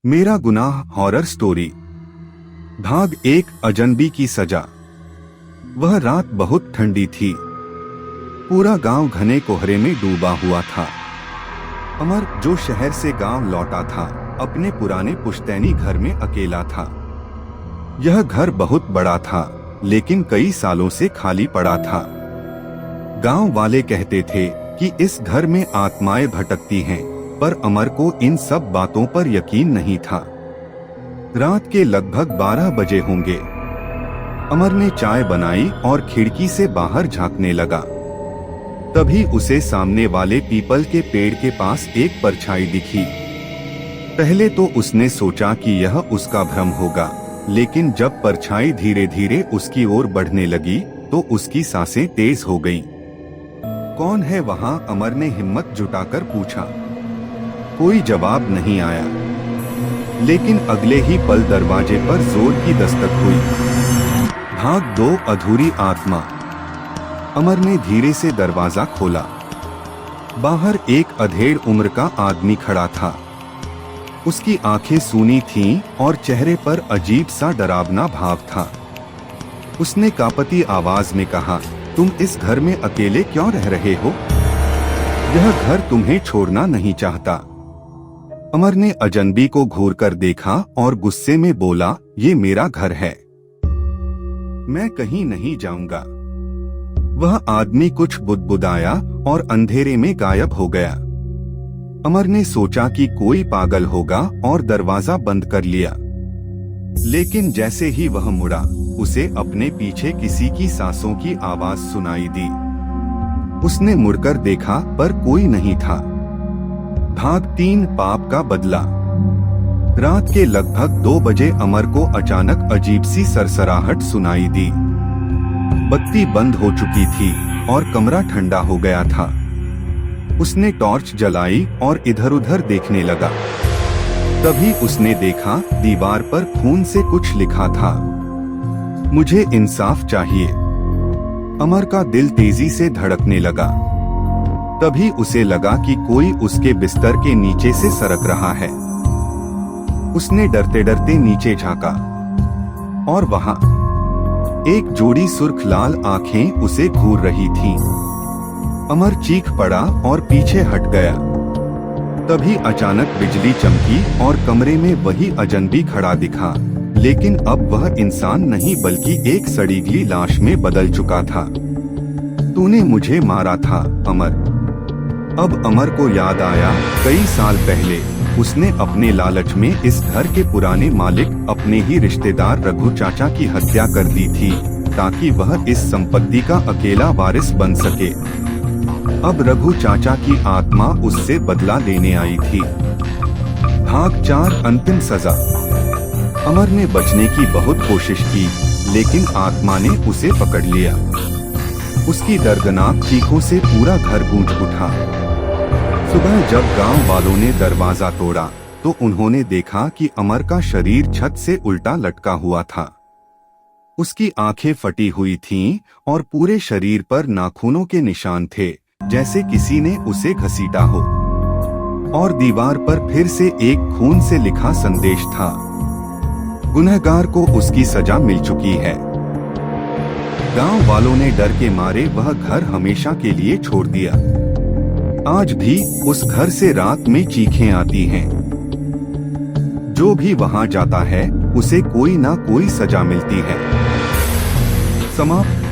मेरा गुनाह horror story भाग एक अजनबी की सजा। वह रात बहुत ठंडी थी। पूरा गांव घने कोहरे में डूबा हुआ था। अमर, जो शहर से गांव लौटा था, अपने पुराने पुश्तैनी घर में अकेला था। यह घर बहुत बड़ा था, लेकिन कई सालों से खाली पड़ा था। गांव वाले कहते थे कि इस घर में आत्माएं भटकती हैं, पर अमर को इन सब बातों पर यकीन नहीं था। रात के लगभग 12 बजे होंगे। अमर ने चाय बनाई और खिड़की से बाहर झांकने लगा। तभी उसे सामने वाले पीपल के पेड़ के पास एक परछाई दिखी। पहले तो उसने सोचा कि यह उसका भ्रम होगा, लेकिन जब परछाई धीरे धीरे उसकी ओर बढ़ने लगी तो उसकी सांसें तेज हो गईं। कौन है वहां? अमर ने हिम्मत जुटाकर पूछा। कोई जवाब नहीं आया, लेकिन अगले ही पल दरवाजे पर जोर की दस्तक हुई। भाग 2 अधूरी आत्मा। अमर ने धीरे से दरवाजा खोला। बाहर एक अधेड़ उम्र का आदमी खड़ा था। उसकी आंखें सूनी थीं और चेहरे पर अजीब सा डरावना भाव था। उसने कांपती आवाज में कहा, तुम इस घर में अकेले क्यों रह रहे हो? यह घर तुम्हें छोड़ना नहीं चाहता। अमर ने अजनबी को घूरकर देखा और गुस्से में बोला, ये मेरा घर है, मैं कहीं नहीं जाऊंगा। वह आदमी कुछ बुदबुदाया और अंधेरे में गायब हो गया। अमर ने सोचा कि कोई पागल होगा और दरवाजा बंद कर लिया। लेकिन जैसे ही वह मुड़ा, उसे अपने पीछे किसी की सांसों की आवाज सुनाई दी। उसने मुड़कर देखा, पर कोई नहीं था। भाग 3 पाप का बदला। रात के लगभग 2 बजे अमर को अचानक अजीब सी सरसराहट सुनाई दी। बत्ती बंद हो चुकी थी और कमरा ठंडा हो गया था। उसने टॉर्च जलाई और इधर-उधर देखने लगा। तभी उसने देखा, दीवार पर खून से कुछ लिखा था। मुझे इंसाफ चाहिए। अमर का दिल तेजी से धड़कने लगा। तभी उसे लगा कि कोई उसके बिस्तर के नीचे से सरक रहा है। उसने डरते डरते नीचे झांका और वहां एक जोड़ी सुर्ख लाल आंखें उसे घूर रही थीं। अमर चीख पड़ा और पीछे हट गया। तभी अचानक बिजली चमकी और कमरे में वही अजनबी खड़ा दिखा, लेकिन अब वह इंसान नहीं बल्कि एक सड़ी गली लाश में बदल चुका था। तूने मुझे मारा था, अमर। अब अमर को याद आया, कई साल पहले उसने अपने लालच में इस घर के पुराने मालिक, अपने ही रिश्तेदार रघु चाचा की हत्या कर दी थी, ताकि वह इस संपत्ति का अकेला वारिस बन सके। अब रघु चाचा की आत्मा उससे बदला लेने आई थी। भाग 4 अंतिम सजा। अमर ने बचने की बहुत कोशिश की, लेकिन आत्मा ने उसे पकड़ लिया। उसकी दर्दनाक चीखों से पूरा घर गूंज उठा। सुबह जब गांव वालों ने दरवाजा तोड़ा, तो उन्होंने देखा कि अमर का शरीर छत से उल्टा लटका हुआ था। उसकी आंखें फटी हुई थीं और पूरे शरीर पर नाखूनों के निशान थे, जैसे किसी ने उसे घसीटा हो। और दीवार पर फिर से एक खून से लिखा संदेश था, गुनहगार को उसकी सजा मिल चुकी है। गांव वालों ने डर के मारे वह घर हमेशा के लिए छोड़ दिया। आज भी उस घर से रात में चीखें आती हैं। जो भी वहां जाता है, उसे कोई ना कोई सजा मिलती है। समाप्त।